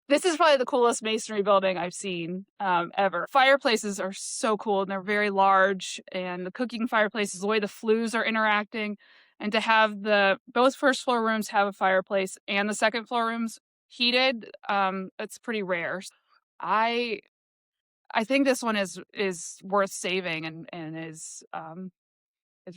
This is probably the coolest masonry building I've seen ever. Fireplaces are so cool and they're very large, and the cooking fireplaces, the way the flues are interacting, and to have both first floor rooms have a fireplace and the second floor rooms heated, it's pretty rare. I I think this one is worth saving and is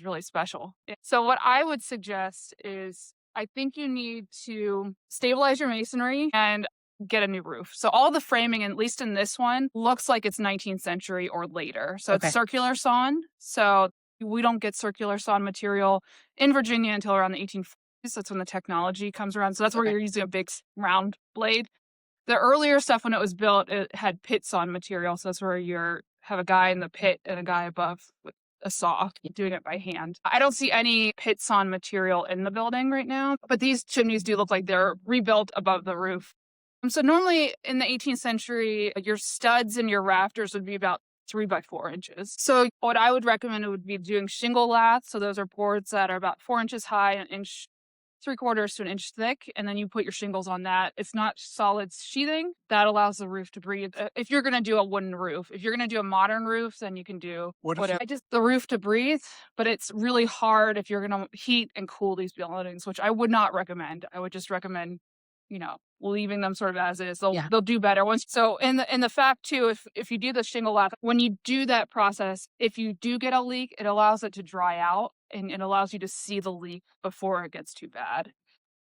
really special. So what I would suggest is I think you need to stabilize your masonry and get a new roof. So all the framing, at least in this one, looks like it's 19th century or later. So it's Okay. circular sawn. So we don't get circular sawn material in Virginia until around the 1840s. That's when the technology comes around. So that's where Okay. you're using a big round blade. The earlier stuff when it was built, it had pit sawn material. So that's where you have a guy in the pit and a guy above with a saw doing it by hand. I don't see any pit sawn material in the building right now, but these chimneys do look like they're rebuilt above the roof. So normally in the 18th century, your studs and your rafters would be about 3 by 4 inches. So what I would recommend would be doing shingle laths. So those are boards that are about 4 inches high, an inch 3/4 to an inch thick, and then you put your shingles on that. It's not solid sheathing. That allows the roof to breathe. If you're going to do a wooden roof, if you're going to do a modern roof, then you can do What if whatever. I just the roof to breathe, but it's really hard if you're going to heat and cool these buildings, which I would not recommend. I would just recommend, leaving them sort of as is. Yeah. They'll do better once. So in the fact too, if you do the shingle lath, when you do that process, if you do get a leak, it allows it to dry out and it allows you to see the leak before it gets too bad.